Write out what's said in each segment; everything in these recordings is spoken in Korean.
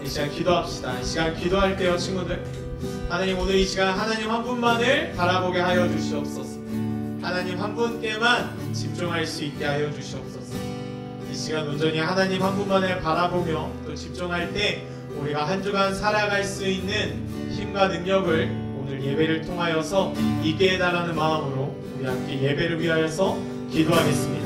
이 시간 기도합시다. 이 시간 기도할 때요, 친구들, 하나님, 오늘 이 시간 하나님 한 분만을 바라보게 하여 주시옵소서. 하나님 한 분께만 집중할 수 있게 하여 주시옵소서. 이 시간 온전히 하나님 한 분만을 바라보며 또 집중할 때 우리가 한 주간 살아갈 수 있는 힘과 능력을 오늘 예배를 통하여서 있게 해달라는 마음으로 우리 함께 예배를 위하여서 기도하겠습니다.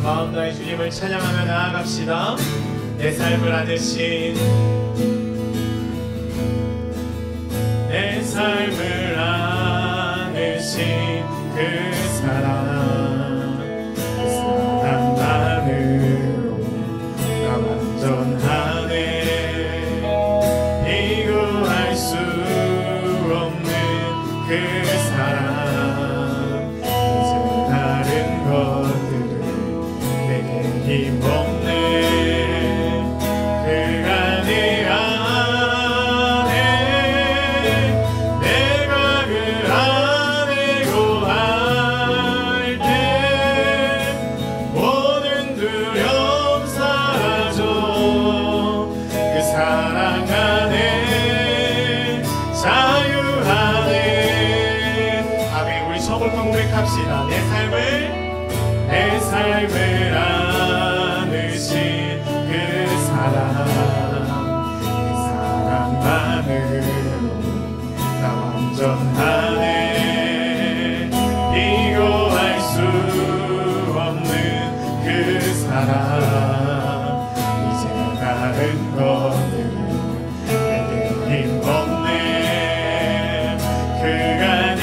마음 다해 주님을 찬양하며 나아갑시다. 내 삶을 안으신, 내 삶을 안으신 그 사랑, 그 사랑만으로 나 완전하네. 비교할 수 없는 그 사랑, 이제 다른 것들을 힘없네. 그가 내 안에, 내가 그 안에 거할 때 모든 두려움 사라져. 그 사랑 안에 자유하네. 아멘. 우리 처음부터 고백합시다. 내 삶을 안으신 그 사랑만으로 나 완전하네. 비교할 수 없는 그 사랑, 이제 다른 것들은 내게 힘없네. 그가 내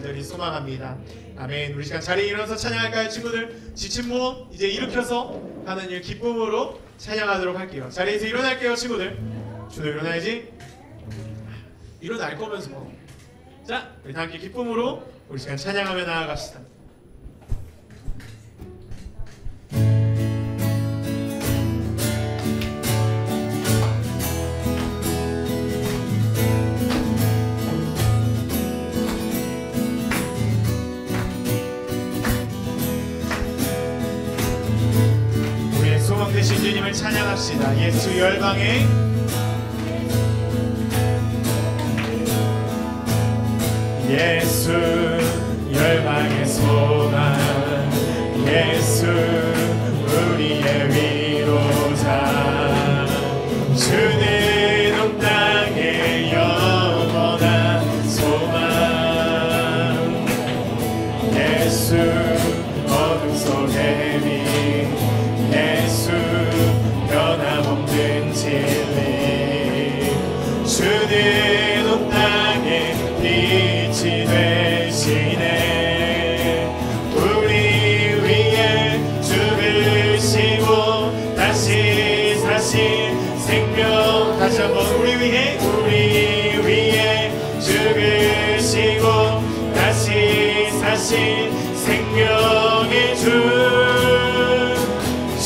간절히 소망합니다. 아멘. 우리 시간 자리에 일어나서 찬양할까요, 친구들? 지친 몸 이제 일으켜서 하나님을 기쁨으로 찬양하도록 할게요. 자리에서 일어날게요, 친구들. 주도 일어나야지. 일어날 거면서 뭐. 자, 우리 다 함께 기쁨으로 우리 시간 찬양하며 나아갑시다. 우리의 소망 되신 주님을 찬양합시다. 예수 열방에 예수 열방의 소망, 예수 우리의 위로자, 주는 온 땅의 영원한 소망, 예수 어둠 속의 빛, 예수 변함없는 진리, 주는 온 땅의 빛이 되시네. 우리 위에 죽으시고 다시 사신 생명, 다시 한번 우리 위에 죽으시고 다시 사신 생명의 주,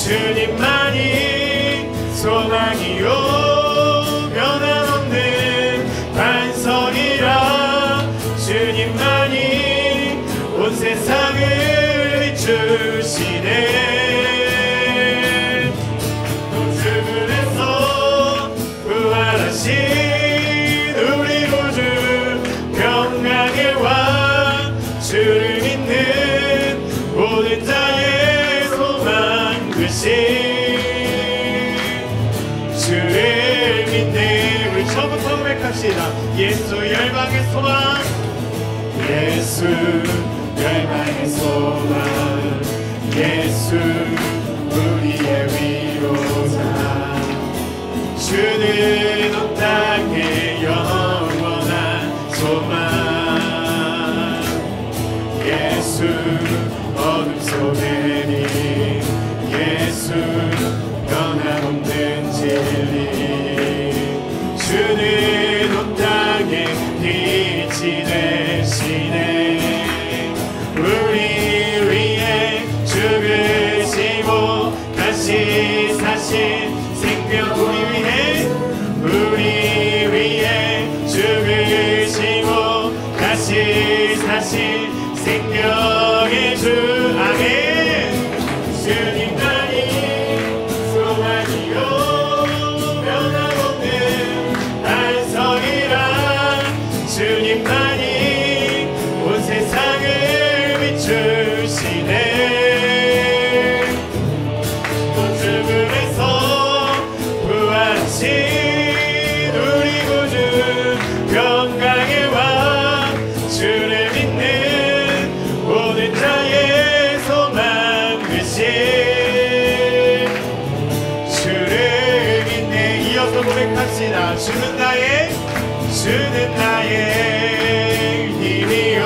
주님만이 소망이요 주님만이 온 세상을 비추시네. 또 죽음에서 부활하신 우리 구주 평강의 왕, 주를 믿는 모든 자의 소망 되신 주를 믿네. 우리 처음부터 고백합시다. 예수 열방의 소망, 예수 열방의 소망, 예수 우리의 위로자, 주는 온 땅의 영원한 소망, 예수 어둠 속의 빛, 예수 변함없는 진리, 주는 온 땅의 빛이 되시네. 우리 위에 죽으시고 다시 사신 생명, 우리 위에 죽으시고 다시 사신 생명의 주, 아멘. 주님만이 소망이요 변함없는 안성이라, 주님만이 온 세상을 비추시네. 또 죽음에서 부활하신 우리 구주 평강의 왕, 주를 믿는 모든 자의 소망 되신 주를 믿네. 이어서 고백합시다. 주는 나의 힘이요,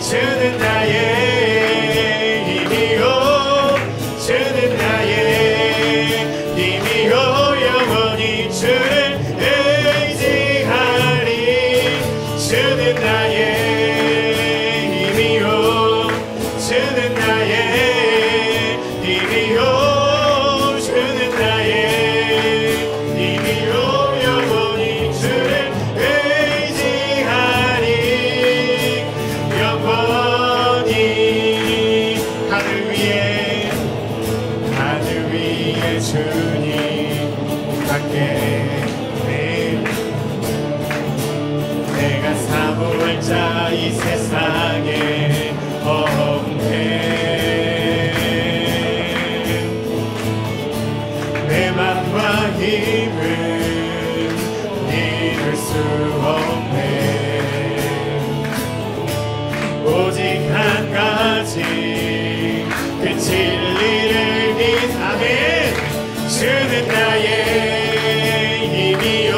주는 나의 힘이요, 주는 나의 힘이요, 영원히 주를 의지하리. 주는 나의 힘이요, 주는 나의 힘이요, 주는 나의 힘이요, 영원히 주를 의지하리. 영원히 하늘 위에 주님 함께 내가 사모할 자 이 세상에 없네. 내 맘과 힘을 잃을 수 없네. 오직 한 가지 그 진리를 믿사네. 주는 나의 힘이요,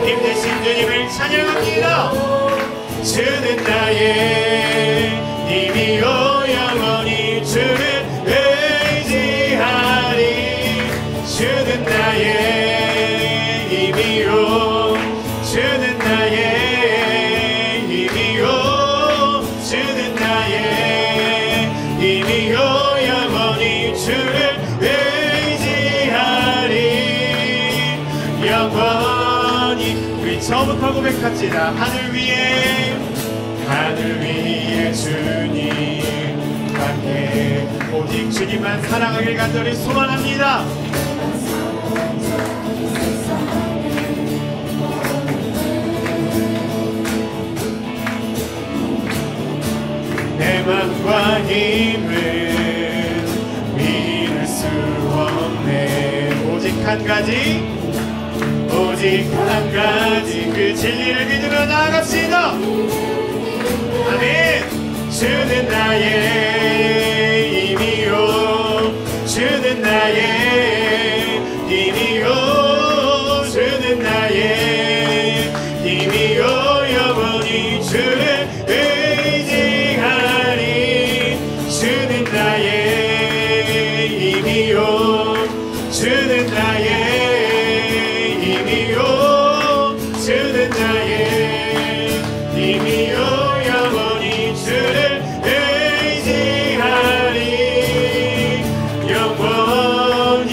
힘 대신 주님을 찬양합니다. 저부터 고백합시다. 하늘 위에 주님 함께 오직 주님만 사랑하길 간절히 소망합니다. 내 맘과 힘을 믿을 수 없네. 오직 한 가지 그 진리를 믿으며 나아갑시다. 아멘. 주는 나의 힘이요, 주는 나의 힘이요, 주는 나의 힘이요, 영원히 주를 의지하리. 주는 나의 힘이요, 주는 나의 주는 나의 힘이요, 영원히 주를 의지하리. 영원히.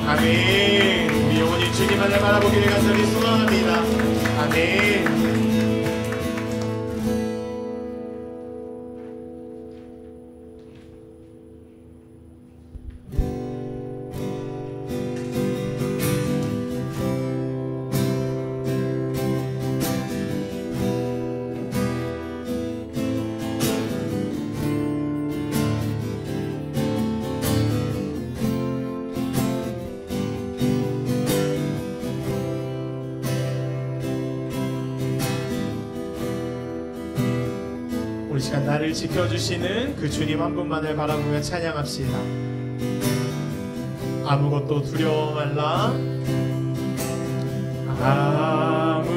아멘. 우리 영원히 주님만을 바라보기를 간절히 소망합니다. 아멘. 우리 시간 나를 지켜주시는 그 주님 한 분만을 바라보며 찬양합시다. 아무것도 두려워 말라, 아무것도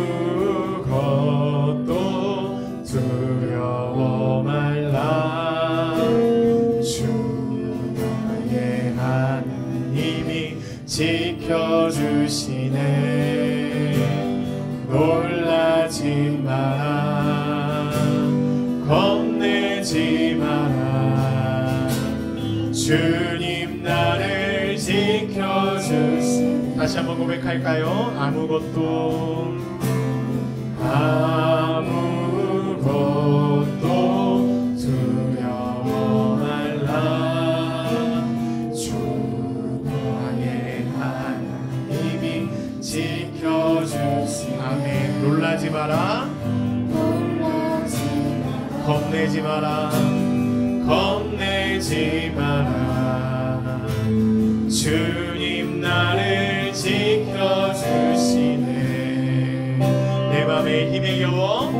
두려워 말라. 주 나의 하나님이 지켜주시네. 놀라지 마라, 겁내지 마라. 주님 나를 지켜주시. 다시 한번 고백할까요? 아무것도 두려워 말라. 주 나의 하나님이 지켜주시. 아멘. 놀라지 마라, 겁내지 마라, 겁내지 마라. 주님 나를 지켜주시네. 내 맘에 힘에 겨워,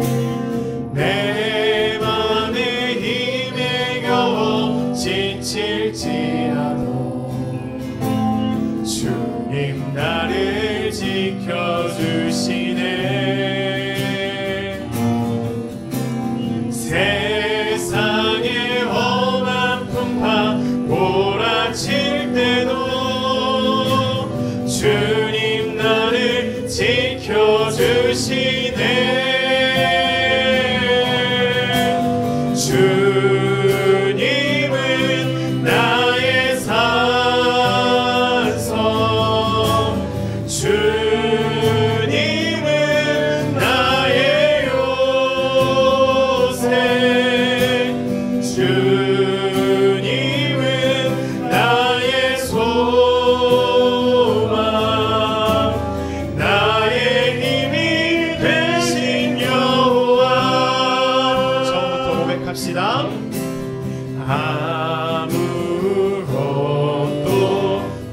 내 맘에 힘에 겨워 지칠지라도 주님 나를 지켜주시네. 세상의 험한 풍파 몰아칠 때도 주님 나를 지켜주시네. 주님은 나의 산성, 주님은 나의 요새, 주님은 나의 소망, 나의 힘이 되신 여호와. 처음부터 고백합시다. 아무것도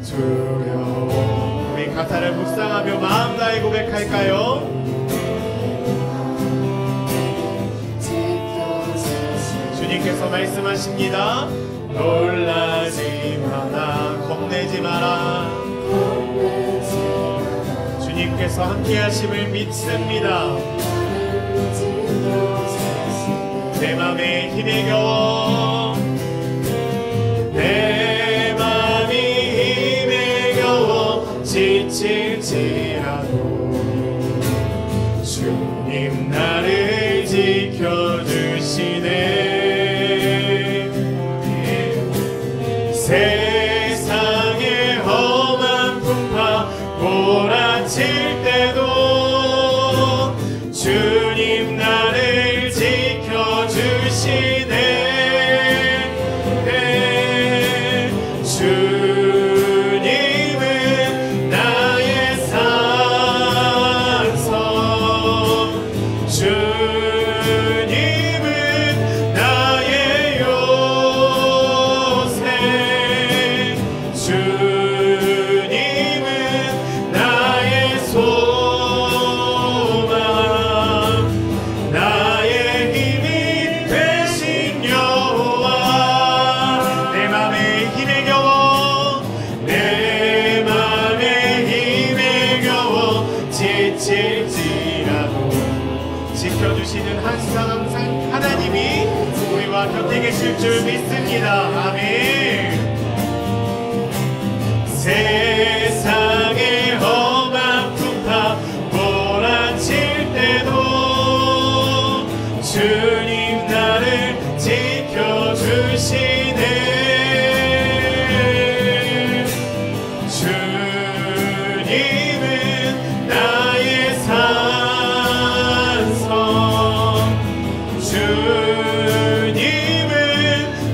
두려워. 우리 가사를 묵상하며 마음 다해 고백할까요? 주님께서 말씀하십니다. 놀라지 마라, 겁내지 마라. 주님께서 함께 하심을 믿습니다. 내 맘에 힘에 겨워, 내 맘이 힘에 겨워 지칠지라도 주님 나를 지켜주시네. 세상의 험한 풍파 지켜주시는 항상 하나님이 우리와 곁에 계실 줄 믿습니다. 아멘. 세상의 험한 풍파 몰아칠 때도 주님 나를 지켜주시네. 주님은 나의 산성, 주님은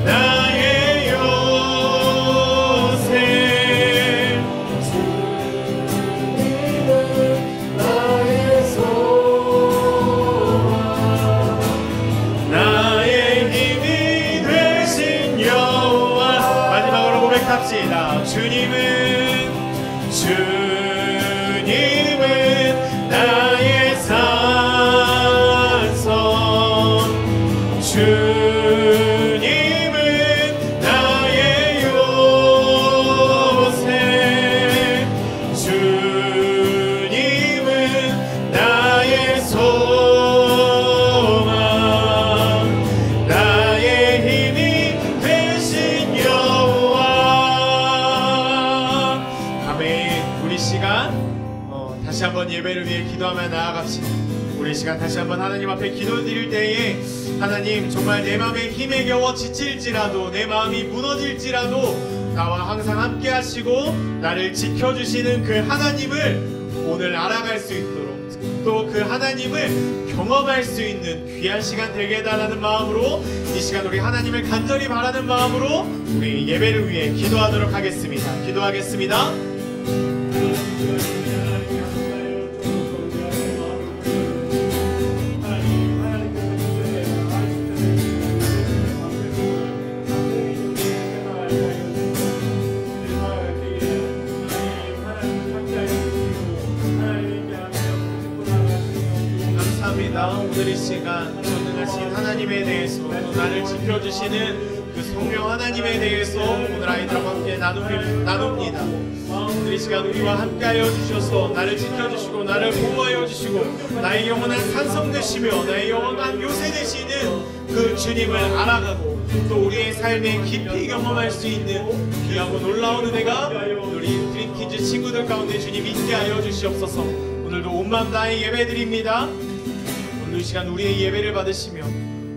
나의 요새, 주님은 나의 소망, 나의 힘이 되신 여호와. 마지막으로 고백합시다. 주님은 나의 산성, 주님은 나의 요새, 주님은 나의 소망, 나의 힘이 되신 여호와. 아멘. 우리 시간 다시 한번 예배를 위해 기도하며 나아갑시다. 우리 시간 다시 한번 하나님 앞에 기도드릴 때에 하나님, 정말 내 마음에 힘에 겨워 지칠지라도, 내 마음이 무너질지라도 나와 항상 함께 하시고 나를 지켜주시는 그 하나님을 오늘 알아갈 수 있도록, 또 그 하나님을 경험할 수 있는 귀한 시간 되게 해달라는 마음으로, 이 시간 우리 하나님을 간절히 바라는 마음으로 우리 예배를 위해 기도하도록 하겠습니다. 기도하겠습니다. 오늘 이 시간 전능하신 하나님에 대해서, 나를 지켜주시는 그 성령 하나님에 대해서 오늘 아이들과 함께 나눕니다. 오늘 이 시간 우리와 함께하여 주셔서 나를 지켜주시고 나를 보호하여 주시고 나의 영원한 산성 되시며 나의 영원한 요새 되시는 그 주님을 알아가고 또 우리의 삶에 깊이 경험할 수 있는 귀하고 놀라운 은혜가 우리 드림키즈 친구들 가운데 주님 있게 하여 주시옵소서. 오늘도 온 마음 다해 예배드립니다. 오늘 이 시간 우리의 예배를 받으시며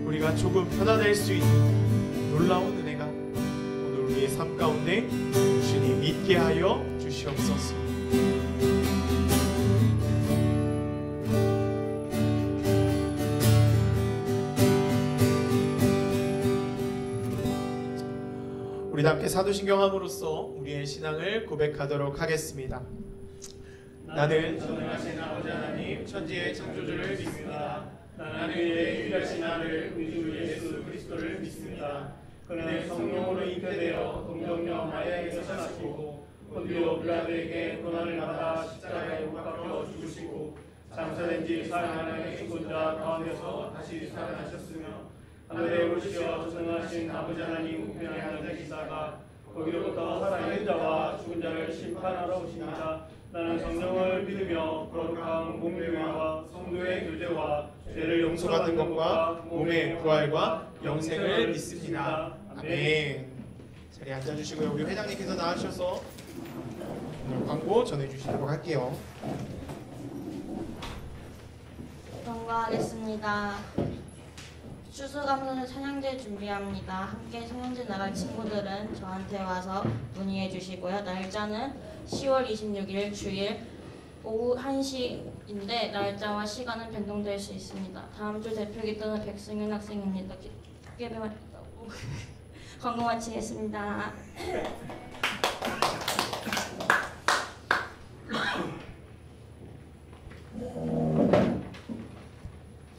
우리가 조금 편안할 수 있는 놀라운 은혜가 오늘 우리의 삶 가운데 주님 있게 하여 주시옵소서. 우리 다 함께 사도신경함으로써 우리의 신앙을 고백하도록 하겠습니다. 나는 전능하신 아버지 하나님 천지의 창조주를 믿습니다. 나는 그의 유일하신 아들 우리 예수 그리스도를 믿습니다. 그는 성령으로 잉태되어 동정녀 마리아에게서 나시고 본디오 빌라도에게 고난을 받아 십자가에 못 박혀 죽으시고 장사된 지 사흘 만에 죽은 자 가운데서 다시 살아나셨으며 하늘에 오르시어 전능하신 아버지 하나님 우편에 앉으시다가 거기로부터 살아있는 자와 죽은 자를 심판하러 오십니다. 나는 성령을 믿으며 거룩한 공교회와 성도의 교제와 죄를 용서받는 것과 몸의 부활과 영생을 믿습니다. 아멘. 자리에 앉아주시고요. 우리 회장님께서 나와주셔서 오늘 광고 전해주시도록 할게요. 경고하겠습니다. 추수감사절 찬양제 준비합니다. 함께 찬양제 나갈 친구들은 저한테 와서 문의해 주시고요. 날짜는 10월 26일 주일 오후 1시인데 날짜와 시간은 변동될 수 있습니다. 다음 주 대표 기도는 백승윤 학생입니다. 광고 마치겠습니다.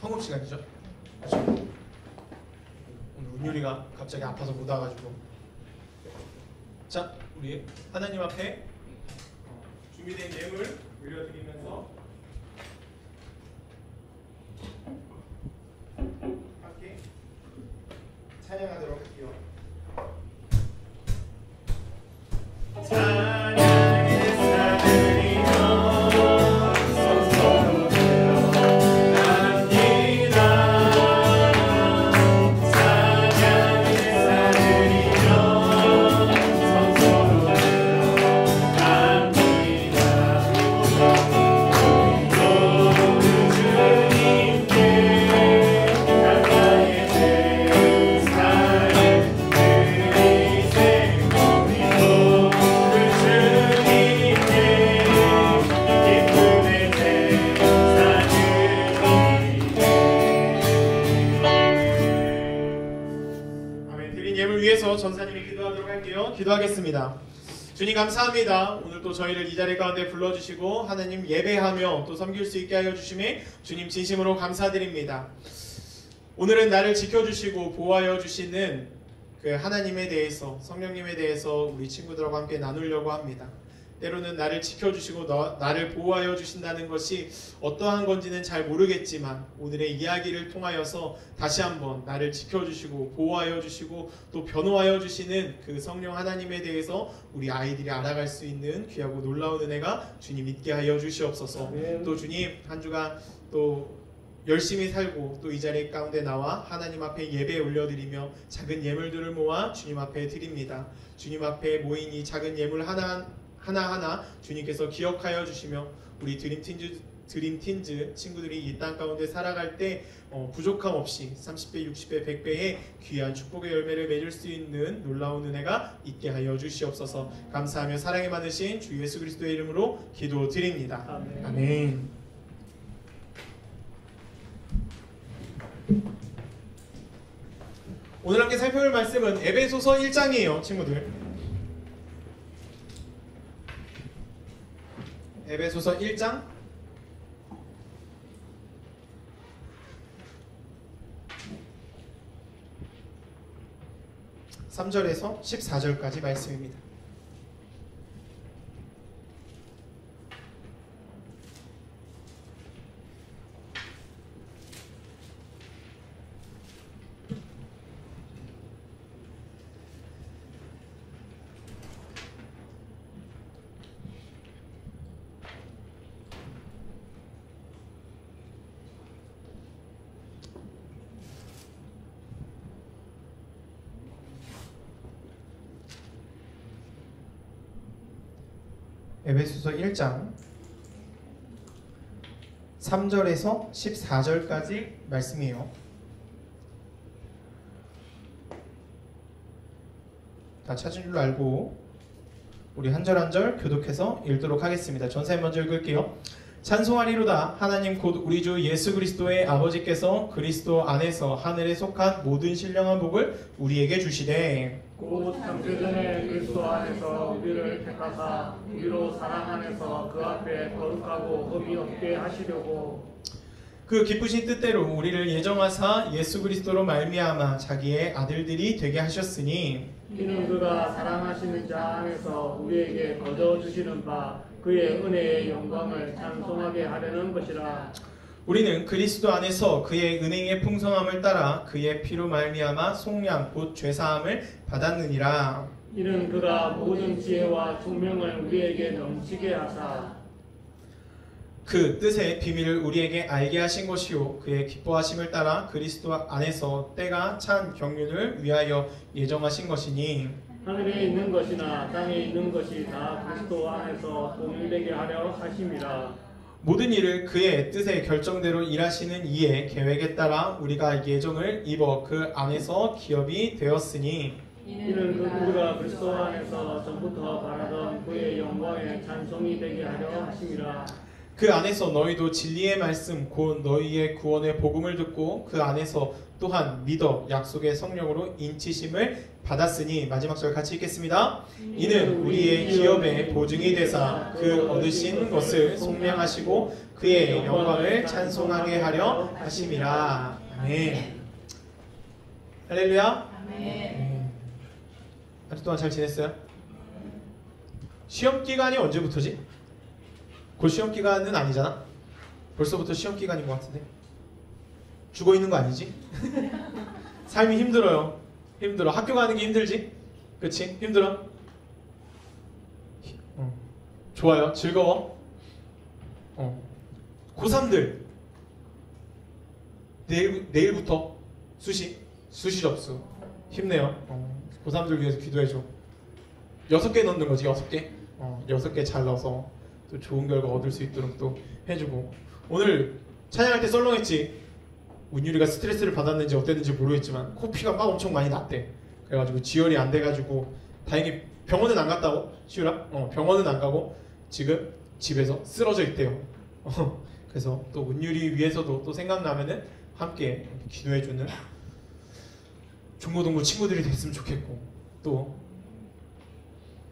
황금 시간이죠? 오늘 은율이가 갑자기 아파서 못 와가지고. 자, 우리 하나님 앞에 준비된 예물 올려드리면서 함께 찬양하도록 할게요. 찬양의 사들이여 성소로 들어 하나님 전사님이 기도하도록 할게요. 기도하겠습니다. 주님 감사합니다. 오늘 또 저희를 이 자리 가운데 불러주시고 하나님 예배하며 또 섬길 수 있게 하여 주심에 주님 진심으로 감사드립니다. 오늘은 나를 지켜주시고 보호하여 주시는 그 하나님에 대해서, 성령님에 대해서 우리 친구들과 함께 나누려고 합니다. 때로는 나를 지켜주시고 나를 보호하여 주신다는 것이 어떠한 건지는 잘 모르겠지만 오늘의 이야기를 통하여서 다시 한번 나를 지켜주시고 보호하여 주시고 또 변호하여 주시는 그 성령 하나님에 대해서 우리 아이들이 알아갈 수 있는 귀하고 놀라운 은혜가 주님 있게 하여 주시옵소서. 또 주님 한 주간 또 열심히 살고 또 이 자리 가운데 나와 하나님 앞에 예배 올려드리며 작은 예물들을 모아 주님 앞에 드립니다. 주님 앞에 모인 이 작은 예물 하나하나 주님께서 기억하여 주시며 우리 드림틴즈 친구들이 이 땅 가운데 살아갈 때 부족함 없이 30배, 60배, 100배의 귀한 축복의 열매를 맺을 수 있는 놀라운 은혜가 있게 하여 주시옵소서. 감사하며 사랑이 많으신 주 예수 그리스도의 이름으로 기도드립니다. 아멘. 아멘. 오늘 함께 살펴볼 말씀은 에베소서 1장이에요, 친구들. 에베소서 1장 3절에서 14절까지 말씀입니다. 에베소서 1장 3절에서 14절까지 말씀이에요. 다 찾은 줄로 알고 우리 한 절 한 절 교독해서 읽도록 하겠습니다. 전사님 먼저 읽을게요. 찬송하리로다. 하나님 곧 우리 주 예수 그리스도의 아버지께서 그리스도 안에서 하늘에 속한 모든 신령한 복을 우리에게 주시되 곧 창세전에 그리스도 안에서 우리를 택하사 우리로 사랑 안에서 그 앞에 거룩하고 흠이 없게 하시려고 그 기쁘신 뜻대로 우리를 예정하사 예수 그리스도로 말미암아 자기의 아들들이 되게 하셨으니 이는 그가 사랑하시는 자 안에서 우리에게 거저 주시는 바 그의 은혜의 영광을 찬송하게 하려는 것이라. 우리는 그리스도 안에서 그의 은혜의 풍성함을 따라 그의 피로 말미암아 속량 곧 죄사함을 받았느니라. 이는 그가 모든 지혜와 총명을 우리에게 넘치게 하사 그 뜻의 비밀을 우리에게 알게 하신 것이요 그의 기뻐하심을 따라 그리스도 안에서 때가 찬 경륜을 위하여 예정하신 것이니 하늘에 있는 것이나 땅에 있는 것이 다 그리스도 안에서 동일되게 하려 하심이라. 모든 일을 그의 뜻의 결정대로 일하시는 이의 계획에 따라 우리가 예정을 입어 그 안에서 기업이 되었으니 이는 우리가 그리스도 안에서 전부터 바라던 그의 영광의 찬송이 되게 하려 하심이라. 그 안에서 너희도 진리의 말씀 곧 너희의 구원의 복음을 듣고 그 안에서 또한 믿어 약속의 성령으로 인치심을 받았으니 마지막 절 같이 읽겠습니다. 이는 우리의 기업의 보증이 되사 그 얻으신 것을 속량하시고 그의 영광을 찬송하게 하려 하심이라. 아멘. 할렐루야. 아멘. 한 주 동안 잘 지냈어요? 시험 기간이 언제부터지? 곧 시험 기간은 아니잖아? 벌써부터 시험 기간인 것 같은데? 죽어 있는 거 아니지? 삶이 힘들어요. 힘들어. 학교 가는 게 힘들지? 그치? 힘들어? 좋아요. 즐거워? 고3들 내일부터 수시 접수 힘내요. 고3들 위해서 기도해줘. 6개 넣는 거지. 6개 6개 잘 넣어서 또 좋은 결과 얻을 수 있도록 또 해주고. 오늘 찬양할 때 썰렁했지. 운율이가 스트레스를 받았는지 어땠는지 모르겠지만 코피가 막 엄청 많이 났대. 그래가지고 지혈이 안 돼가지고 다행히 병원은 안 갔다고. 시우라? 병원은 안 가고 지금 집에서 쓰러져 있대요. 그래서 또 운율이 위해서도 또 생각나면은 함께 기도해주는 중고등부 친구들이 됐으면 좋겠고, 또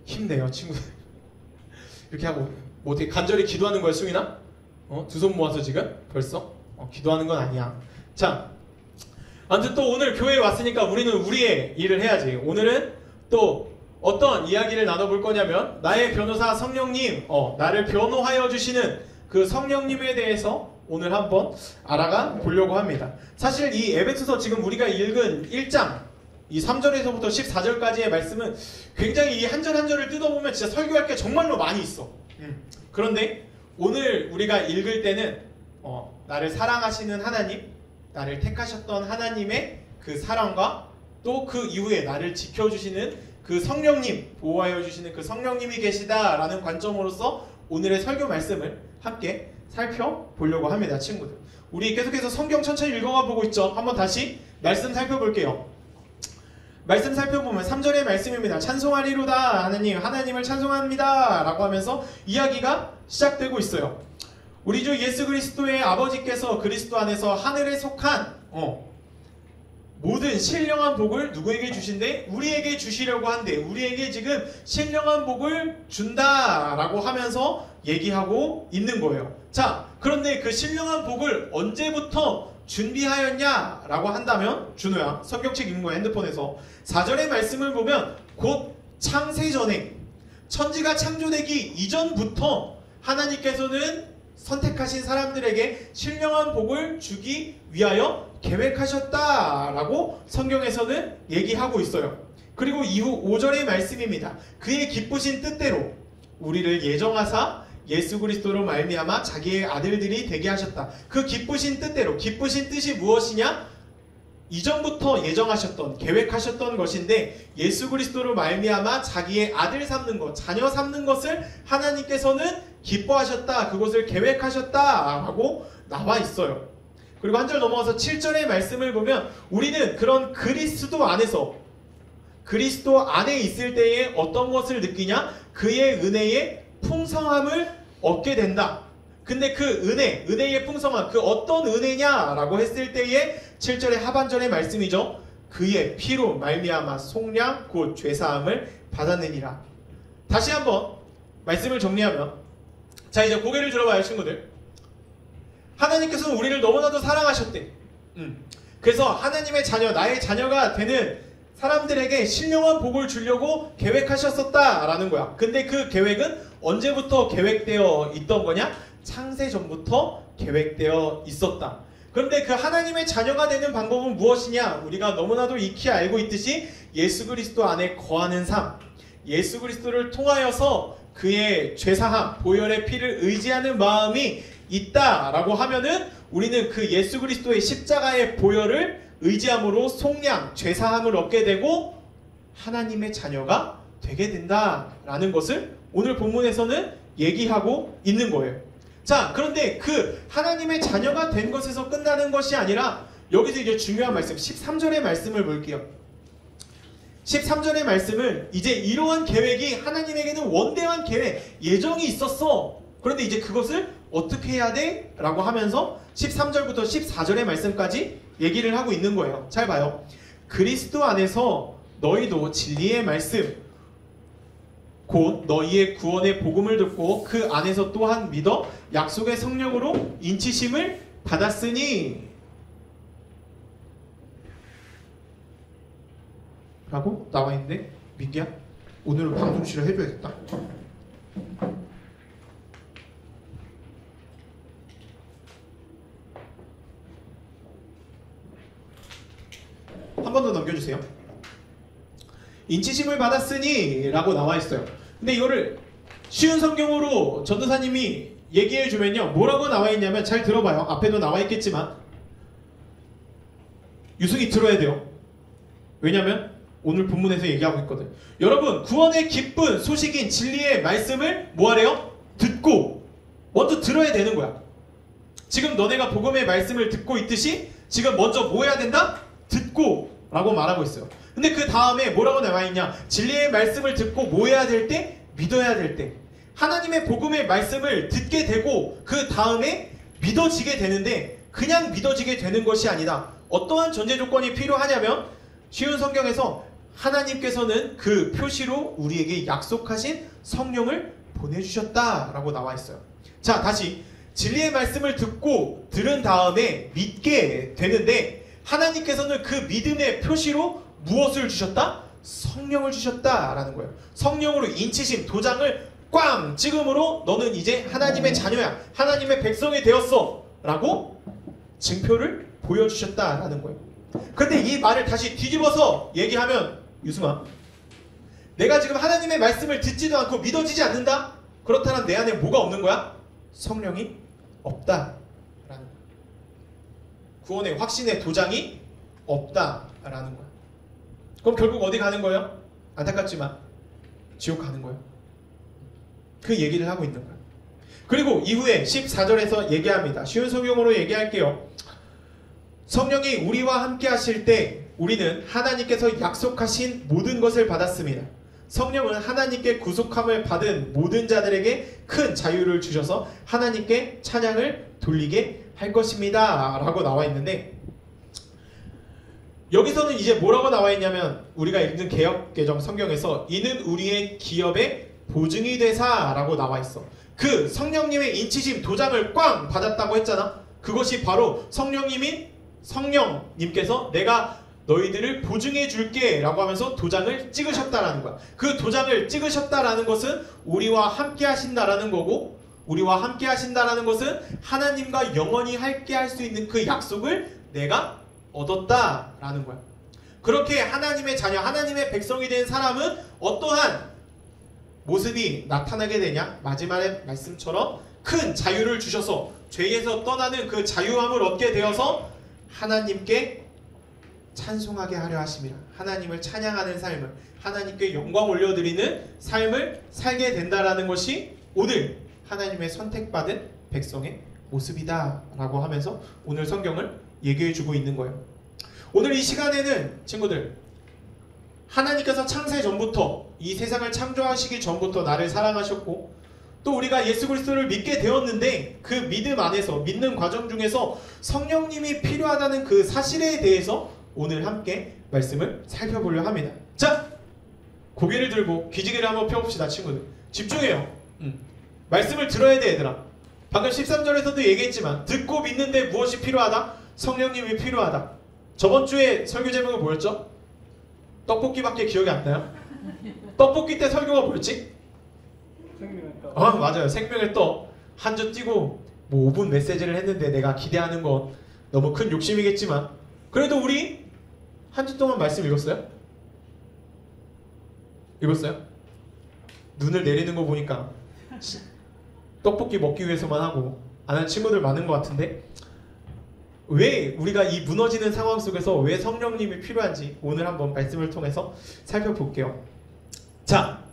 힘내요 친구들. 이렇게 하고 뭐 어떻게 간절히 기도하는 거야 승인아? 두 손 모아서 지금 벌써? 기도하는 건 아니야. 자, 아무튼 또 오늘 교회에 왔으니까 우리는 우리의 일을 해야지. 오늘은 또 어떤 이야기를 나눠볼 거냐면 나의 변호사 성령님, 나를 변호하여 주시는 그 성령님에 대해서 오늘 한번 알아가 보려고 합니다. 사실 이 에베소서 지금 우리가 읽은 1장 이 3절에서부터 14절까지의 말씀은 굉장히 이 한 절 한 절을 뜯어보면 진짜 설교할 게 정말로 많이 있어. 그런데 오늘 우리가 읽을 때는 나를 사랑하시는 하나님, 나를 택하셨던 하나님의 그 사랑과 또 그 이후에 나를 지켜주시는 그 성령님, 보호하여 주시는 그 성령님이 계시다라는 관점으로서 오늘의 설교 말씀을 함께 살펴보려고 합니다. 친구들, 우리 계속해서 성경 천천히 읽어가 보고 있죠. 한번 다시 말씀 살펴볼게요. 말씀 살펴보면 3절의 말씀입니다. 찬송하리로다 하나님, 하나님을 찬송합니다 라고 하면서 이야기가 시작되고 있어요. 우리 주 예수 그리스도의 아버지께서 그리스도 안에서 하늘에 속한 모든 신령한 복을 누구에게 주신대? 우리에게 주시려고 한대. 우리에게 지금 신령한 복을 준다라고 하면서 얘기하고 있는 거예요. 자, 그런데 그 신령한 복을 언제부터 준비하였냐라고 한다면, 준호야 성경책 읽는 거야 핸드폰에서 4절의 말씀을 보면 곧 창세전에 천지가 창조되기 이전부터 하나님께서는 선택하신 사람들에게 신령한 복을 주기 위하여 계획하셨다라고 성경에서는 얘기하고 있어요. 그리고 이후 5절의 말씀입니다. 그의 기쁘신 뜻대로 우리를 예정하사 예수 그리스도로 말미암아 자기의 아들들이 되게 하셨다. 그 기쁘신 뜻대로, 기쁘신 뜻이 무엇이냐? 이전부터 예정하셨던, 계획하셨던 것인데 예수 그리스도로 말미암아 자기의 아들 삼는 것, 자녀 삼는 것을 하나님께서는 기뻐하셨다, 그것을 계획하셨다라고 나와 있어요. 그리고 한 절 넘어가서 7절의 말씀을 보면 우리는 그런 그리스도 안에서, 그리스도 안에 있을 때에 어떤 것을 느끼냐? 그의 은혜의 풍성함을 얻게 된다. 근데 그 은혜의 풍성함, 그 어떤 은혜냐라고 했을 때에 7절의 하반절의 말씀이죠. 그의 피로 말미암아 속량 곧 죄사함을 받았느니라. 다시 한번 말씀을 정리하면, 자 이제 고개를 들어봐요 친구들. 하나님께서는 우리를 너무나도 사랑하셨대. 그래서 하나님의 자녀, 나의 자녀가 되는 사람들에게 신령한 복을 주려고 계획하셨었다라는 거야. 근데 그 계획은 언제부터 계획되어 있던 거냐? 창세전부터 계획되어 있었다. 그런데 그 하나님의 자녀가 되는 방법은 무엇이냐? 우리가 너무나도 익히 알고 있듯이 예수 그리스도 안에 거하는 삶, 예수 그리스도를 통하여서 그의 죄사함, 보혈의 피를 의지하는 마음이 있다라고 하면은 우리는 그 예수 그리스도의 십자가의 보혈을 의지함으로 속량, 죄사함을 얻게 되고 하나님의 자녀가 되게 된다라는 것을 오늘 본문에서는 얘기하고 있는 거예요. 자, 그런데 그 하나님의 자녀가 된 것에서 끝나는 것이 아니라 여기서 이제 중요한 말씀 13절의 말씀을 볼게요. 13절의 말씀은 이제 이러한 계획이 하나님에게는 원대한 계획, 예정이 있었어. 그런데 이제 그것을 어떻게 해야 돼? 라고 하면서 13절부터 14절의 말씀까지 얘기를 하고 있는 거예요. 잘 봐요. 그리스도 안에서 너희도 진리의 말씀, 곧 너희의 구원의 복음을 듣고 그 안에서 또한 믿어 약속의 성령으로 인치심을 받았으니 라고 나와 있는데, 민기야 오늘은 방송실을 해줘야겠다. 한 번 더 넘겨주세요. 인치심을 받았으니 라고 나와 있어요. 근데 이거를 쉬운 성경으로 전도사님이 얘기해 주면요, 뭐라고 나와 있냐면, 잘 들어봐요. 앞에도 나와 있겠지만 유승이 들어야 돼요. 왜냐면 오늘 본문에서 얘기하고 있거든. 여러분, 구원의 기쁜 소식인 진리의 말씀을 뭐하래요? 듣고 먼저 들어야 되는 거야. 지금 너네가 복음의 말씀을 듣고 있듯이 지금 먼저 뭐 해야 된다? 듣고 라고 말하고 있어요. 근데 그 다음에 뭐라고 나와 있냐? 진리의 말씀을 듣고 뭐 해야 될 때? 믿어야 될 때. 하나님의 복음의 말씀을 듣게 되고 그 다음에 믿어지게 되는데, 그냥 믿어지게 되는 것이 아니다. 어떠한 전제 조건이 필요하냐면, 쉬운 성경에서 하나님께서는 그 표시로 우리에게 약속하신 성령을 보내주셨다라고 나와 있어요. 자, 다시 진리의 말씀을 듣고 들은 다음에 믿게 되는데 하나님께서는 그 믿음의 표시로 무엇을 주셨다? 성령을 주셨다라는 거예요. 성령으로 인치심 도장을 꽝 찍음으로 너는 이제 하나님의 자녀야, 하나님의 백성이 되었어 라고 증표를 보여주셨다라는 거예요. 근데 이 말을 다시 뒤집어서 얘기하면, 유승아, 내가 지금 하나님의 말씀을 듣지도 않고 믿어지지 않는다? 그렇다면 내 안에 뭐가 없는 거야? 성령이 없다라는 거야. 구원의 확신의 도장이 없다라는 거야. 그럼 결국 어디 가는 거예요? 안타깝지만 지옥 가는 거예요. 그 얘기를 하고 있는 거예요. 그리고 이후에 14절에서 얘기합니다. 쉬운 성경으로 얘기할게요. 성령이 우리와 함께 하실 때 우리는 하나님께서 약속하신 모든 것을 받았습니다. 성령은 하나님께 구속함을 받은 모든 자들에게 큰 자유를 주셔서 하나님께 찬양을 돌리게 할 것입니다 라고 나와 있는데, 여기서는 이제 뭐라고 나와 있냐면, 우리가 읽는 개역개정 성경에서 이는 우리의 기업의 보증이 되사 라고 나와 있어. 그 성령님의 인치심 도장을 꽝 받았다고 했잖아. 그것이 바로 성령님께서 내가 너희들을 보증해 줄게 라고 하면서 도장을 찍으셨다라는 거야. 그 도장을 찍으셨다라는 것은 우리와 함께 하신다라는 거고, 우리와 함께 하신다라는 것은 하나님과 영원히 함께 할 수 있는 그 약속을 내가 얻었다라는 거야. 그렇게 하나님의 자녀, 하나님의 백성이 된 사람은 어떠한 모습이 나타나게 되냐? 마지막의 말씀처럼 큰 자유를 주셔서 죄에서 떠나는 그 자유함을 얻게 되어서 하나님께 찬송하게 하려 하심이라. 하나님을 찬양하는 삶을, 하나님께 영광 올려드리는 삶을 살게 된다라는 것이 오늘 하나님의 선택받은 백성의 모습이다 라고 하면서 오늘 성경을 얘기해주고 있는 거예요. 오늘 이 시간에는 친구들, 하나님께서 창세 전부터, 이 세상을 창조하시기 전부터 나를 사랑하셨고, 또 우리가 예수 그리스도를 믿게 되었는데 그 믿음 안에서, 믿는 과정 중에서 성령님이 필요하다는 그 사실에 대해서 오늘 함께 말씀을 살펴보려 합니다. 자, 고개를 들고 기지개를 한번 펴봅시다. 친구들 집중해요. 말씀을 들어야 돼 얘들아. 방금 13절에서도 얘기했지만 듣고 믿는데 무엇이 필요하다? 성령님이 필요하다. 저번 주에 설교 제목은 뭐였죠? 떡볶이밖에 기억이 안 나요? 떡볶이 때 설교가 뭐였지? 생명의 떡. 맞아요. 생명의 떡. 한 주 뛰고 뭐 5분 메시지를 했는데 내가 기대하는 건 너무 큰 욕심이겠지만 그래도 우리 한 주 동안 말씀 읽었어요? 읽었어요? 눈을 내리는 거 보니까 떡볶이 먹기 위해서만 하고 안 한 친구들 많은 것 같은데, 왜 우리가 이 무너지는 상황 속에서 왜 성령님이 필요한지 오늘 한번 말씀을 통해서 살펴볼게요. 자,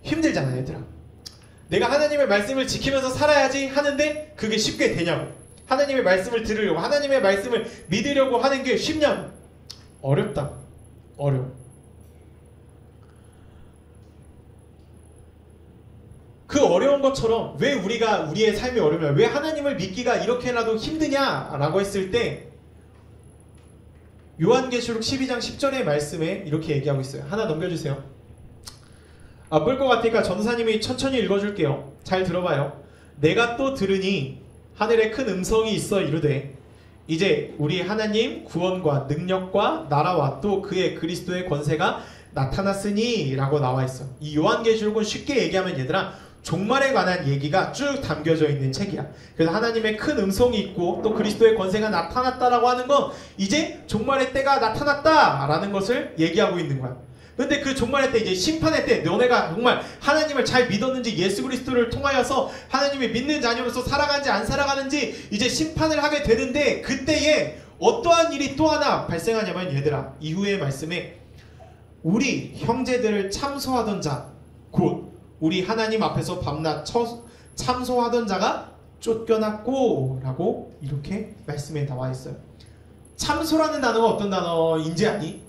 힘들잖아요 얘들아. 내가 하나님의 말씀을 지키면서 살아야지 하는데 그게 쉽게 되냐고. 하나님의 말씀을 들으려고, 하나님의 말씀을 믿으려고 하는 게 쉽냐고. 어렵다. 어려워. 그 어려운 것처럼 왜 우리가 우리의 삶이 어려우면 왜 하나님을 믿기가 이렇게라도 힘드냐라고 했을 때 요한계시록 12장 10절의 말씀에 이렇게 얘기하고 있어요. 하나 넘겨주세요. 볼 것 같으니까 전사님이 천천히 읽어줄게요. 잘 들어봐요. 내가 또 들으니 하늘에 큰 음성이 있어 이르되 이제 우리 하나님 구원과 능력과 나라와 또 그의 그리스도의 권세가 나타났으니 라고 나와 있어. 이 요한계시록은 쉽게 얘기하면 얘들아 종말에 관한 얘기가 쭉 담겨져 있는 책이야. 그래서 하나님의 큰 음성이 있고 또 그리스도의 권세가 나타났다라고 하는 건 이제 종말의 때가 나타났다라는 것을 얘기하고 있는 거야. 근데 그 종말의 때, 이제 심판의 때, 너네가 정말 하나님을 잘 믿었는지, 예수 그리스도를 통하여서 하나님이 믿는 자녀로서 살아가는지 안 살아가는지 이제 심판을 하게 되는데, 그때에 어떠한 일이 또 하나 발생하냐면 얘들아, 이후의 말씀에 우리 형제들을 참소하던 자, 곧 우리 하나님 앞에서 밤낮 참소하던 자가 쫓겨났고 라고 이렇게 말씀에 나와 있어요. 참소라는 단어가 어떤 단어인지 아니?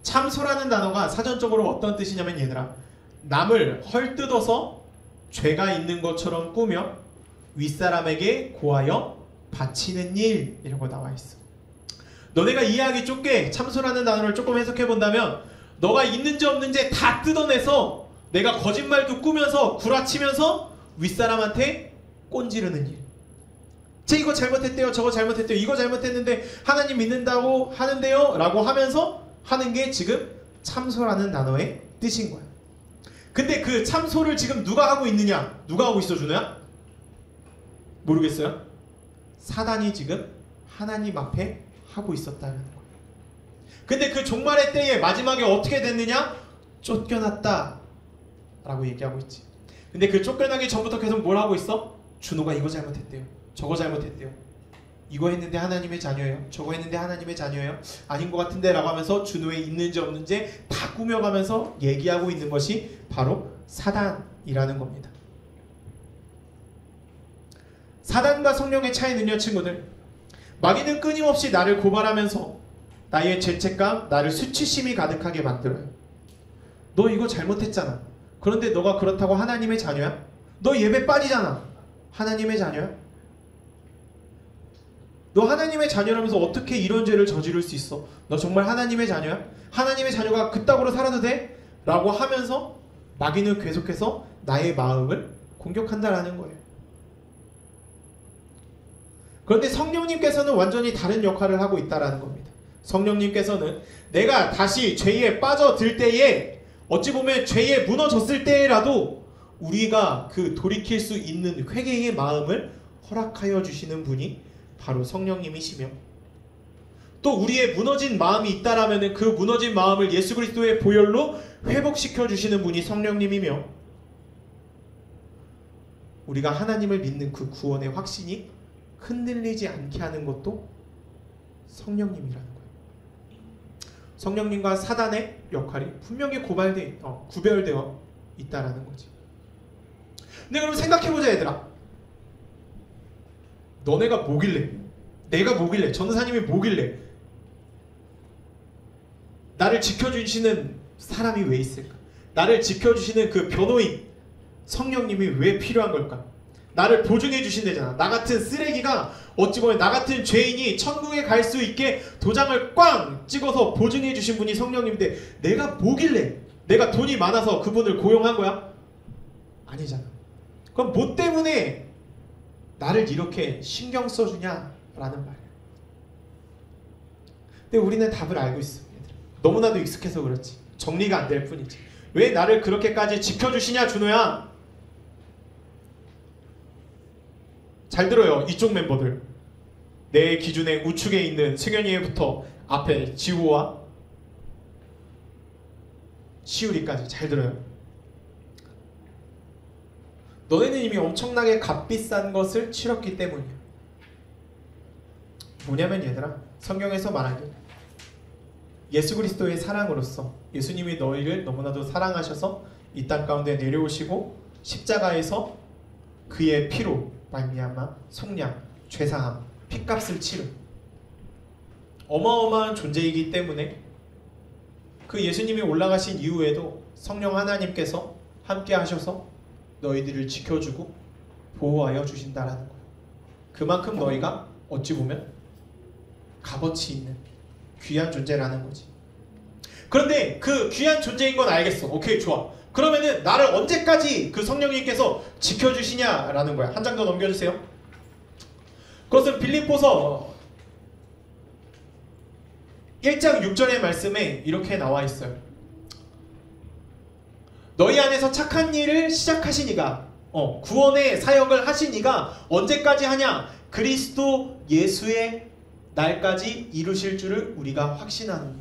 참소라는 단어가 사전적으로 어떤 뜻이냐면 얘들아, 남을 헐뜯어서 죄가 있는 것처럼 꾸며 윗사람에게 고하여 바치는 일이라고 나와 있어. 너네가 이해하기 좁게 참소라는 단어를 조금 해석해 본다면 너가 있는지 없는지 다 뜯어내서 내가 거짓말도 꾸면서 구라치면서 윗사람한테 꼰지르는 일. 쟤 이거 잘못했대요. 저거 잘못했대요. 이거 잘못했는데 하나님 믿는다고 하는데요. 라고 하면서 하는 게 지금 참소라는 단어의 뜻인 거야. 근데 그 참소를 지금 누가 하고 있느냐? 누가 하고 있어, 준호야? 모르겠어요? 사단이 지금 하나님 앞에 하고 있었다는 거예요. 근데 그 종말의 때에 마지막에 어떻게 됐느냐? 쫓겨났다 라고 얘기하고 있지. 근데 그 쫓겨나기 전부터 계속 뭘 하고 있어? 준호가 이거 잘못했대요. 저거 잘못했대요. 이거 했는데 하나님의 자녀예요. 저거 했는데 하나님의 자녀예요. 아닌 것 같은데 라고 하면서 준호에 있는지 없는지 다 꾸며가면서 얘기하고 있는 것이 바로 사단이라는 겁니다. 사단과 성령의 차이는요, 친구들, 마귀는 끊임없이 나를 고발하면서 나의 죄책감, 나를 수치심이 가득하게 만들어요. 너 이거 잘못했잖아. 그런데 너가 그렇다고 하나님의 자녀야? 너 예배 빠지잖아. 하나님의 자녀야? 너 하나님의 자녀라면서 어떻게 이런 죄를 저지를 수 있어? 너 정말 하나님의 자녀야? 하나님의 자녀가 그따구로 살아도 돼? 라고 하면서 마귀는 계속해서 나의 마음을 공격한다라는 거예요. 그런데 성령님께서는 완전히 다른 역할을 하고 있다라는 겁니다. 성령님께서는 내가 다시 죄에 빠져들 때에, 어찌 보면 죄에 무너졌을 때라도 우리가 그 돌이킬 수 있는 회개의 마음을 허락하여 주시는 분이 바로 성령님이시며, 또 우리의 무너진 마음이 있다라면 그 무너진 마음을 예수 그리스도의 보혈로 회복시켜 주시는 분이 성령님이며, 우리가 하나님을 믿는 그 구원의 확신이 흔들리지 않게 하는 것도 성령님이라는 거예요. 성령님과 사단의 역할이 분명히 구별되어 있다라는 거지. 근데 그럼 생각해보자, 얘들아. 너네가 뭐길래, 내가 뭐길래, 전사님이 뭐길래 나를 지켜주시는 사람이 왜 있을까? 나를 지켜주시는 그 변호인 성령님이 왜 필요한 걸까? 나를 보증해 주신다잖아. 나 같은 쓰레기가, 어찌 보면 나 같은 죄인이 천국에 갈 수 있게 도장을 꽝 찍어서 보증해 주신 분이 성령님인데, 내가 뭐길래, 내가 돈이 많아서 그분을 고용한 거야? 아니잖아. 그럼 뭐 때문에 나를 이렇게 신경 써주냐라는 말이야. 근데 우리는 답을 알고 있어. 너무나도 익숙해서 그렇지. 정리가 안 될 뿐이지. 왜 나를 그렇게까지 지켜주시냐, 준호야? 잘 들어요, 이쪽 멤버들. 내 기준에 우측에 있는 승현이부터 앞에 지호와 시우리까지 잘 들어요. 너네는 이미 엄청나게 값비싼 것을 치렀기 때문이야. 뭐냐면 얘들아, 성경에서 말하길 예수 그리스도의 사랑으로서 예수님이 너희를 너무나도 사랑하셔서 이 땅 가운데 내려오시고 십자가에서 그의 피로 말미암아 속량, 죄사함, 핏값을 치른 어마어마한 존재이기 때문에 그 예수님이 올라가신 이후에도 성령 하나님께서 함께 하셔서 너희들을 지켜주고 보호하여 주신다라는 거예요. 그만큼 너희가 어찌 보면 값어치 있는 귀한 존재라는 거지. 그런데 그 귀한 존재인 건 알겠어. 오케이, 좋아. 그러면은 나를 언제까지 그 성령님께서 지켜주시냐라는 거야. 한 장 더 넘겨주세요. 그것은 빌립보서 1장 6절의 말씀에 이렇게 나와 있어요. 너희 안에서 착한 일을 시작하시니가, 구원의 사역을 하시니가 언제까지 하냐? 그리스도 예수의 날까지 이루실 줄을 우리가 확신하노니.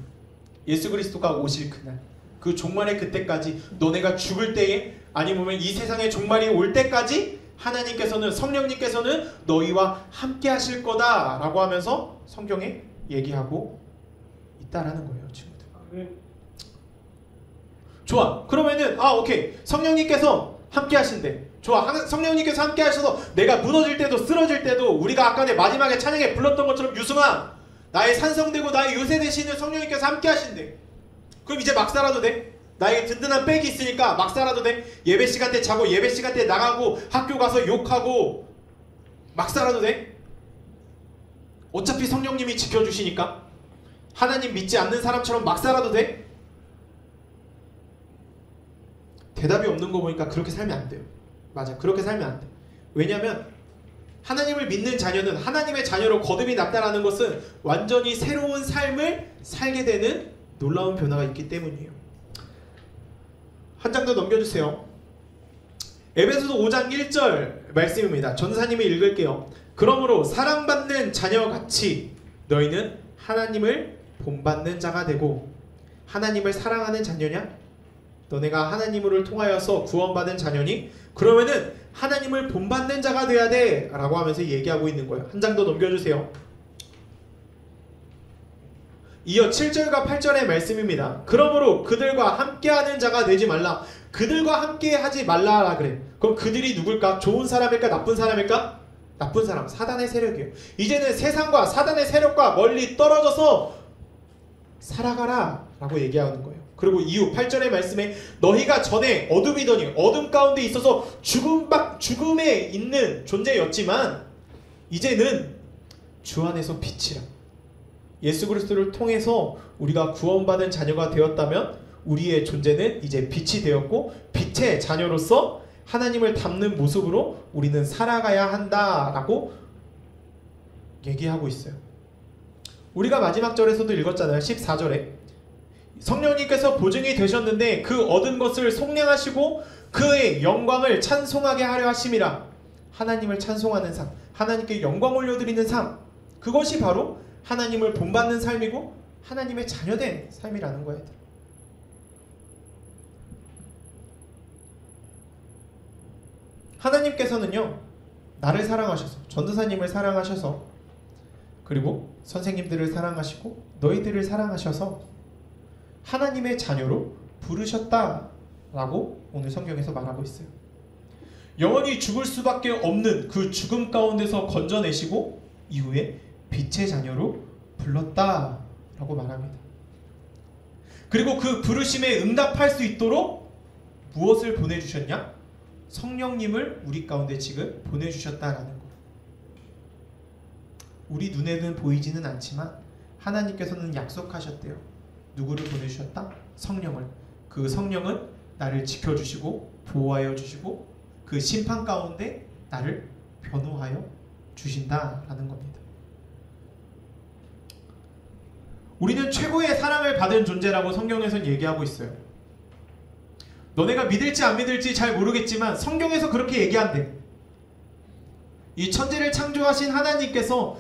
예수 그리스도가 오실 그날, 그 종말의 그때까지, 너네가 죽을 때에, 아니면 이 세상의 종말이 올 때까지 하나님께서는, 성령님께서는 너희와 함께 하실 거다 라고 하면서 성경에 얘기하고 있다라는 거예요, 친구들. 좋아. 그러면은 오케이, 성령님께서 함께 하신대. 좋아. 성령님께서 함께 하셔서 내가 무너질 때도 쓰러질 때도 우리가 아까 마지막에 찬양에 불렀던 것처럼, 유승아, 나의 산성되고 나의 요새 되시는 성령님께서 함께 하신대. 그럼 이제 막 살아도 돼? 나에게 든든한 백이 있으니까 막 살아도 돼? 예배 시간 때 자고 예배 시간 때 나가고 학교 가서 욕하고 막 살아도 돼? 어차피 성령님이 지켜주시니까. 하나님 믿지 않는 사람처럼 막 살아도 돼? 대답이 없는 거 보니까 그렇게 살면 안 돼요. 맞아, 그렇게 살면 안 돼. 왜냐하면 하나님을 믿는 자녀는 하나님의 자녀로 거듭이 났다라는 것은 완전히 새로운 삶을 살게 되는 놀라운 변화가 있기 때문이에요. 한 장 더 넘겨주세요. 에베소서 5장 1절 말씀입니다. 전사님이 읽을게요. 그러므로 사랑받는 자녀같이 너희는 하나님을 본받는 자가 되고. 하나님을 사랑하는 자녀냐? 너네가 하나님을 통하여서 구원받은 자녀니? 그러면은 하나님을 본받는 자가 돼야 돼 라고 하면서 얘기하고 있는 거예요. 한 장 더 넘겨주세요. 이어 7절과 8절의 말씀입니다. 그러므로 그들과 함께하는 자가 되지 말라. 그들과 함께 하지 말라라 그래. 그럼 그들이 누굴까? 좋은 사람일까? 나쁜 사람일까? 나쁜 사람, 사단의 세력이에요. 이제는 세상과 사단의 세력과 멀리 떨어져서 살아가라 라고 얘기하는 거예요. 그리고 이후 8절의 말씀에 너희가 전에 어둠이더니 어둠 가운데 있어서 죽음에 있는 존재였지만 이제는 주 안에서 빛이라. 예수 그리스도를 통해서 우리가 구원받은 자녀가 되었다면 우리의 존재는 이제 빛이 되었고 빛의 자녀로서 하나님을 닮는 모습으로 우리는 살아가야 한다라고 얘기하고 있어요. 우리가 마지막 절에서도 읽었잖아요. 14절에 성령님께서 보증이 되셨는데 그 얻은 것을 속량하시고 그의 영광을 찬송하게 하려 하심이라. 하나님을 찬송하는 삶, 하나님께 영광 올려드리는 삶, 그것이 바로 하나님을 본받는 삶이고 하나님의 자녀된 삶이라는 거예요. 하나님께서는요, 나를 사랑하셔서, 전도사님을 사랑하셔서, 그리고 선생님들을 사랑하시고 너희들을 사랑하셔서 하나님의 자녀로 부르셨다라고 오늘 성경에서 말하고 있어요. 영원히 죽을 수밖에 없는 그 죽음 가운데서 건져내시고 이후에 빛의 자녀로 불렀다라고 말합니다. 그리고 그 부르심에 응답할 수 있도록 무엇을 보내주셨냐? 성령님을 우리 가운데 지금 보내주셨다라는 거. 우리 눈에는 보이지는 않지만 하나님께서는 약속하셨대요. 누구를 보내주셨다? 성령을. 그 성령은 나를 지켜주시고 보호하여 주시고 그 심판 가운데 나를 변호하여 주신다라는 겁니다. 우리는 최고의 사랑을 받은 존재라고 성경에서는 얘기하고 있어요. 너네가 믿을지 안 믿을지 잘 모르겠지만 성경에서 그렇게 얘기한대. 이 천지를 창조하신 하나님께서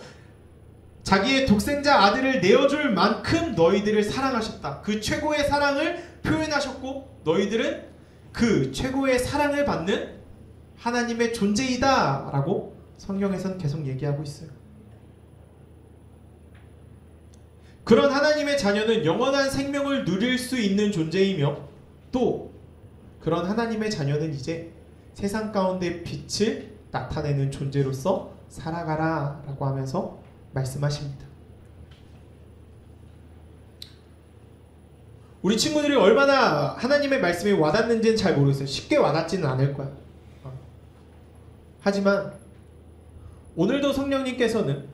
자기의 독생자 아들을 내어줄 만큼 너희들을 사랑하셨다. 그 최고의 사랑을 표현하셨고 너희들은 그 최고의 사랑을 받는 하나님의 존재이다 라고 성경에서는 계속 얘기하고 있어요. 그런 하나님의 자녀는 영원한 생명을 누릴 수 있는 존재이며 또 그런 하나님의 자녀는 이제 세상 가운데 빛을 나타내는 존재로서 살아가라 라고 하면서 말씀하십니다. 우리 친구들이 얼마나 하나님의 말씀이 와닿는지는 잘 모르겠어요. 쉽게 와닿지는 않을 거야. 하지만 오늘도 성령님께서는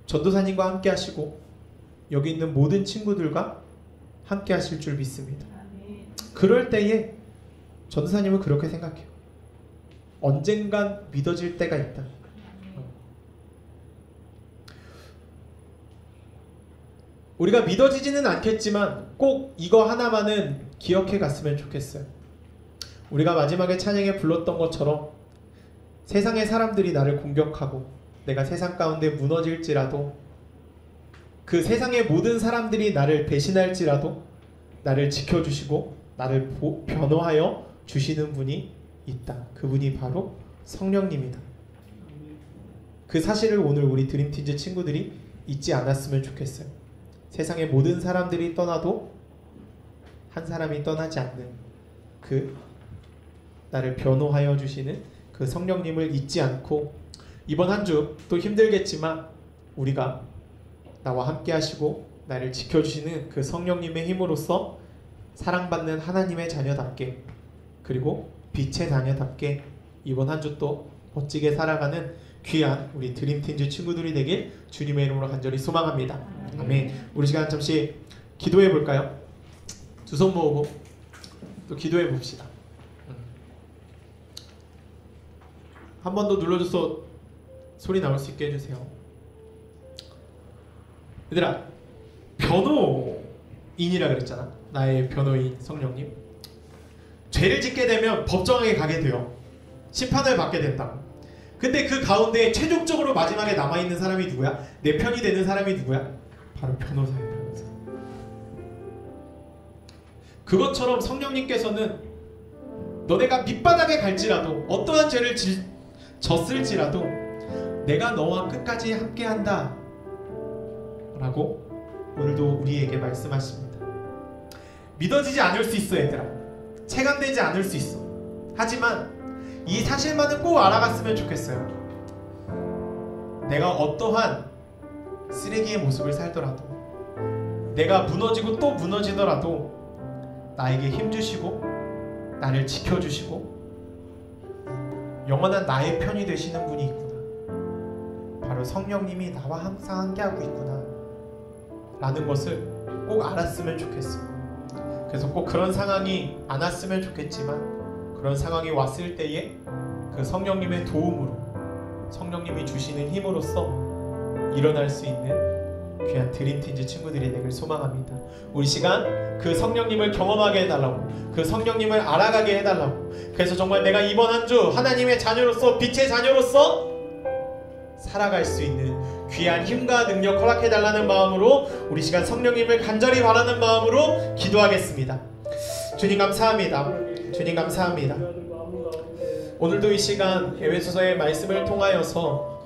전도사님과 함께 하시고 여기 있는 모든 친구들과 함께 하실 줄 믿습니다. 그럴 때에 전도사님은 그렇게 생각해요. 언젠간 믿어질 때가 있다. 우리가 믿어지지는 않겠지만 꼭 이거 하나만은 기억해 갔으면 좋겠어요. 우리가 마지막에 찬양에 불렀던 것처럼 세상의 사람들이 나를 공격하고 내가 세상 가운데 무너질지라도 그 세상의 모든 사람들이 나를 배신할지라도 나를 지켜주시고 나를 변호하여 주시는 분이 있다. 그분이 바로 성령님이다. 그 사실을 오늘 우리 드림티즈 친구들이 잊지 않았으면 좋겠어요. 세상의 모든 사람들이 떠나도 한 사람이 떠나지 않는 그 나를 변호하여 주시는 그 성령님을 잊지 않고 이번 한 주 또 힘들겠지만 우리가 나와 함께 하시고 나를 지켜주시는 그 성령님의 힘으로써 사랑받는 하나님의 자녀답게 그리고 빛의 자녀답게 이번 한 주 또 멋지게 살아가는 귀한 우리 드림팀즈 친구들이 되길 주님의 이름으로 간절히 소망합니다. 아멘. 우리 시간 잠시 기도해 볼까요? 두 손 모으고 또 기도해 봅시다. 한 번 더 눌러줘서 소리 나올 수 있게 해주세요. 얘들아, 변호인이라 그랬잖아. 나의 변호인 성령님. 죄를 짓게 되면 법정에 가게 돼요. 심판을 받게 된다고. 근데 그 가운데 최종적으로 마지막에 남아있는 사람이 누구야? 내 편이 되는 사람이 누구야? 바로 변호사예요. 변호사. 그것처럼 성령님께서는 너네가 밑바닥에 갈지라도 어떠한 죄를 졌을지라도 내가 너와 끝까지 함께한다 라고 오늘도 우리에게 말씀하십니다. 믿어지지 않을 수 있어 얘들아. 체감되지 않을 수 있어. 하지만 이 사실만은 꼭 알아갔으면 좋겠어요. 내가 어떠한 쓰레기의 모습을 살더라도, 내가 무너지고 또 무너지더라도 나에게 힘주시고 나를 지켜주시고 영원한 나의 편이 되시는 분이 있구나. 바로 성령님이 나와 항상 함께하고 있구나 라는 것을 꼭 알았으면 좋겠어요. 그래서 꼭 그런 상황이 안 왔으면 좋겠지만 그런 상황이 왔을 때에 그 성령님의 도움으로, 성령님이 주시는 힘으로써 일어날 수 있는 귀한 드림팀즈 친구들이 되길 소망합니다. 우리 시간 그 성령님을 경험하게 해달라고, 그 성령님을 알아가게 해달라고. 그래서 정말 내가 이번 한 주 하나님의 자녀로서, 빛의 자녀로서 살아갈 수 있는 귀한 힘과 능력 허락해달라는 마음으로 우리 시간 성령님을 간절히 바라는 마음으로 기도하겠습니다. 주님 감사합니다. 주님 감사합니다. 오늘도 이 시간 에베소서의 말씀을 통하여서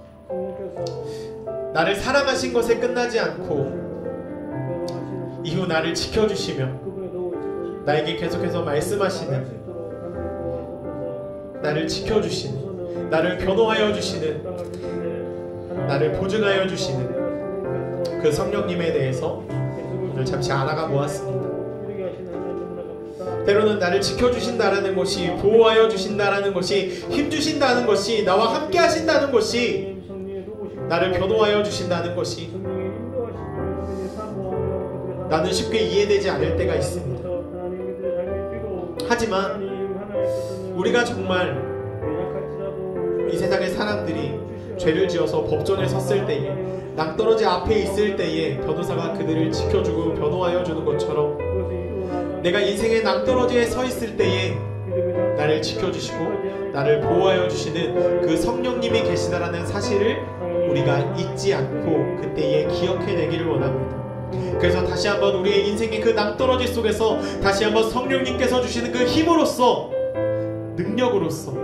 나를 사랑하신 것에 끝나지 않고 이후 나를 지켜주시며 나에게 계속해서 말씀하시는, 나를 지켜주시는, 나를 변호하여 주시는, 나를 보증하여 주시는 그 성령님에 대해서 오늘 잠시 알아가 보았습니다. 때로는 나를 지켜주신다라는 것이, 보호하여 주신다라는 것이, 힘주신다는 것이, 나와 함께 하신다는 것이, 나를 변호하여 주신다는 것이 나는 쉽게 이해되지 않을 때가 있습니다. 하지만 우리가 정말 이 세상의 사람들이 죄를 지어서 법전에 섰을 때에, 낭떠러지 앞에 있을 때에 변호사가 그들을 지켜주고 변호하여 주는 것처럼 내가 인생의 낭떠러지에 서 있을 때에 나를 지켜주시고 나를 보호하여 주시는 그 성령님이 계시다라는 사실을 우리가 잊지 않고 그때에 기억해내기를 원합니다. 그래서 다시 한번 우리의 인생의 그 낭떠러지 속에서 다시 한번 성령님께서 주시는 그 힘으로써, 능력으로써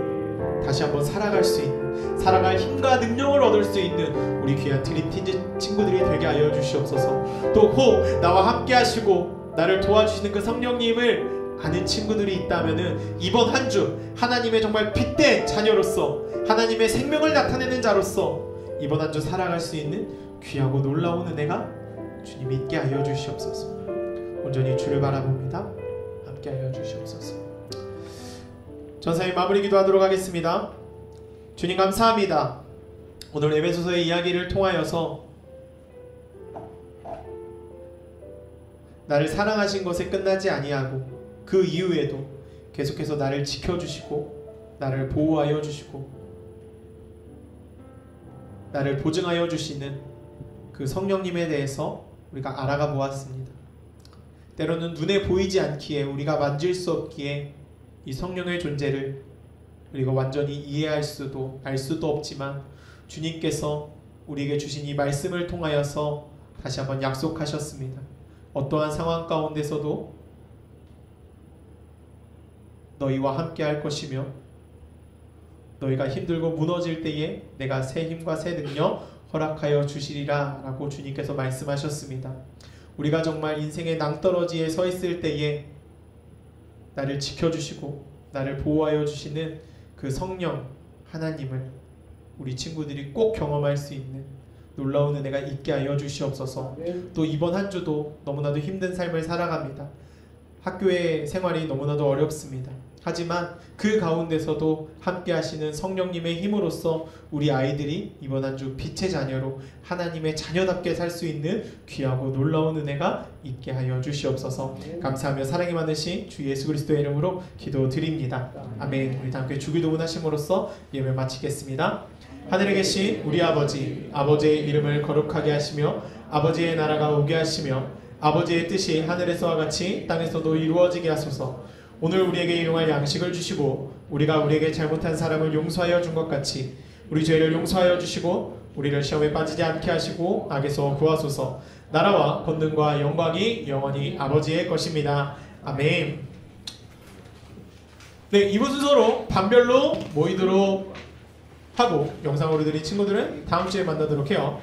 다시 한번 살아갈 수 있는, 살아갈 힘과 능력을 얻을 수 있는 우리 귀한 드림팀즈 친구들이 되게 하여 주시옵소서. 또 혹 나와 함께 하시고 나를 도와주시는 그 성령님을 아는 친구들이 있다면은 이번 한 주 하나님의 정말 빛된 자녀로서, 하나님의 생명을 나타내는 자로서 이번 한 주 살아갈 수 있는 귀하고 놀라운 은혜가 주님 있게 하여 주시옵소서. 온전히 주를 바라봅니다. 함께 하여 주시옵소서. 전사님 마무리 기도하도록 하겠습니다. 주님 감사합니다. 오늘 에베소서의 이야기를 통하여서 나를 사랑하신 것에 끝나지 아니하고 그 이후에도 계속해서 나를 지켜주시고 나를 보호하여 주시고 나를 보증하여 주시는 그 성령님에 대해서 우리가 알아가 보았습니다. 때로는 눈에 보이지 않기에, 우리가 만질 수 없기에 이 성령의 존재를 우리가 완전히 이해할 수도 알 수도 없지만 주님께서 우리에게 주신 이 말씀을 통하여서 다시 한번 약속하셨습니다. 어떠한 상황 가운데서도 너희와 함께 할 것이며 너희가 힘들고 무너질 때에 내가 새 힘과 새 능력 허락하여 주시리라 라고 주님께서 말씀하셨습니다. 우리가 정말 인생의 낭떠러지에 서 있을 때에 나를 지켜주시고 나를 보호하여 주시는 그 성령 하나님을 우리 친구들이 꼭 경험할 수 있는 놀라운 은혜가 있게 하여 주시옵소서. 또 이번 한 주도 너무나도 힘든 삶을 살아갑니다. 학교의 생활이 너무나도 어렵습니다. 하지만 그 가운데서도 함께 하시는 성령님의 힘으로써 우리 아이들이 이번 한 주 빛의 자녀로 하나님의 자녀답게 살 수 있는 귀하고 놀라운 은혜가 있게 하여 주시옵소서. 감사하며 사랑이 많으신 주 예수 그리스도의 이름으로 기도드립니다. 아멘. 우리 다 함께 주기도문 하심으로써 예배 마치겠습니다. 하늘에 계신 우리 아버지, 아버지의 이름을 거룩하게 하시며 아버지의 나라가 오게 하시며 아버지의 뜻이 하늘에서와 같이 땅에서도 이루어지게 하소서. 오늘 우리에게 일용할 양식을 주시고 우리가 우리에게 잘못한 사람을 용서하여 준 것 같이 우리 죄를 용서하여 주시고 우리를 시험에 빠지지 않게 하시고 악에서 구하소서. 나라와 권능과 영광이 영원히 아버지의 것입니다. 아멘. 네, 이번 순서로 반별로 모이도록 하고 영상으로 드린 친구들은 다음 주에 만나도록 해요.